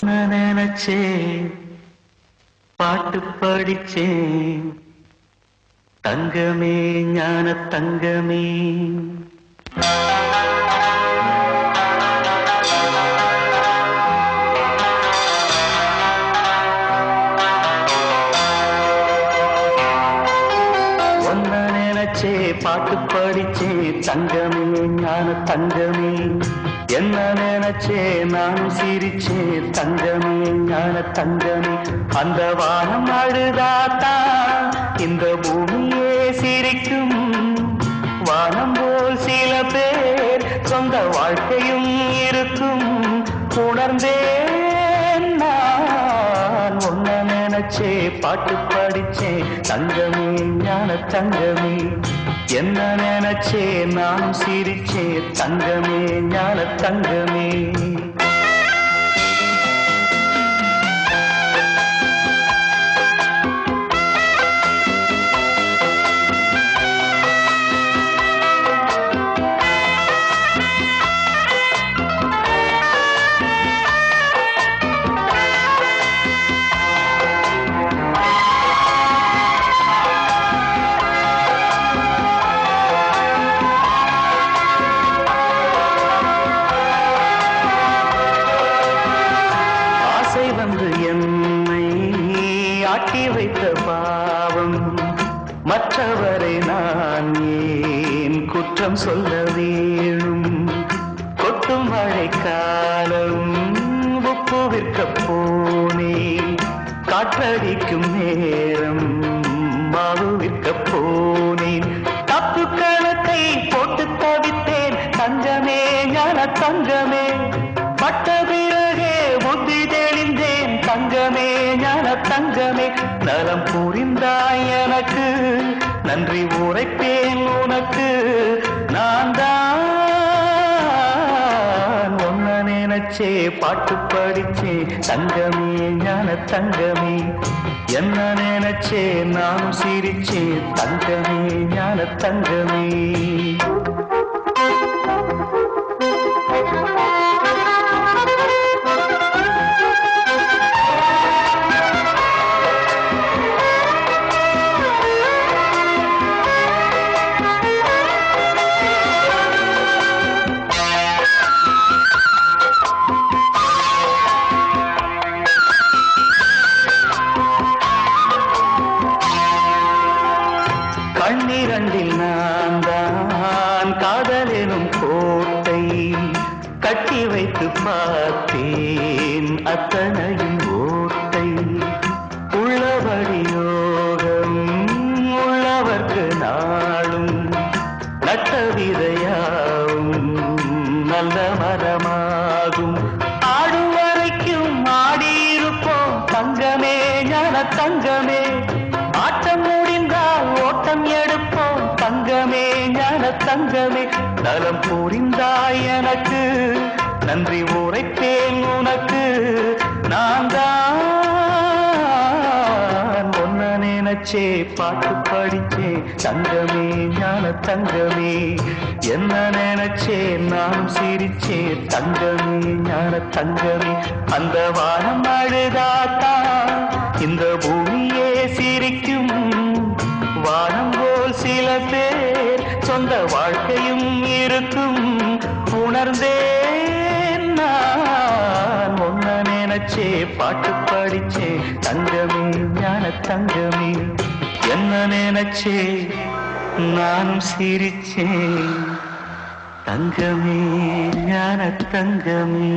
ஒன்ன நினைச்சே பாட்டு படிச்சேன் தங்கமே ஞான தங்கமே. ஒன்ன நினைச்சே பாட்டு படிச்சே தங்கமே ஞான தங்கமே. என்ன நினைச்சே நானும் சிரிச்சே தங்கமே ஞான தங்கமே. அந்த வானம் அழுதாத்தா இந்த பூமியே சிரிக்கும். வானம் போல் சில பேர் சொந்த வாழ்க்கையும் இருக்கும். உணர்ந்தேன் நான் ஒன்ன நினைச்சே பாட்டு படிச்சே தங்கமே ஞான தங்கமே. என்ன நினைச்சே நான் சிரிச்சே தங்கமே ஞான தங்கமே. வந்து என்னை ஆட்டி வைத்த பாவம் மற்றவரை நான் ஏன் குற்றம் சொல்ல வேணும். கொட்டும் மழைக்காலம் உப்பு விற்க போனேன். காற்றடிக்கும் நேரம் மாவு விற்க போனேன். தப்பு கணக்கை போட்டு தவித்தேன் தங்கமே ஞான தங்கமே. பட்ட பிறகே புத்தி தெளிந்தேன் தங்கமே ஞான தங்கமே. நலம் புரிந்தாய் எனக்கு நன்றி உரைப்பேன் உனக்கு. நான் தான் ஒன்ன நினைச்சே பாட்டு படிச்சே தங்கமே ஞான தங்கமே. என்ன நினைச்சே நானும் சிரிச்சே தங்கமே ஞான தங்கமே. கண்ணிரண்டில் நான் தான் காதலெனும் கோட்டை கட்டி வைத்து பார்த்தேன் அத்தனையும் ஓட்டை. உள்ளபடி யோகம் உள்ளவர்க்கு நாளும் நட்ட விதையாவும் நல்ல மரமாகும். ஆடும் வரைக்கும் ஆடியிருப்போம் தங்கமே ஞான தங்கமே. ஆட்டம் முடிந்தால் ஓட்டம் எடுப்போம் தங்கமே ஞான தங்கமே. நலம் புரிந்தாய் எனக்கு நன்றி உரைப்பேன் உனக்கு. நான் தான் ஒன்ன நினைச்சே பாட்டு படிச்சே தங்கமே ஞான தங்கமே. என்ன நினைச்சே நானும் சிரிச்சே தங்கமே ஞான தங்கமே. அந்த வானம் அழுதாத்தா இந்த பூமியே சிரிக்கும். வானம் போல் சில பேர் சொந்த வாழ்க்கையும் இருக்கும். உணர்ந்தேன் நான் ஒன்ன நினைச்சே பாட்டு படிச்சே தங்கமே ஞான தங்கமே. என்ன நினைச்சே நானும் சிரிச்சே தங்கமே ஞான தங்கமே.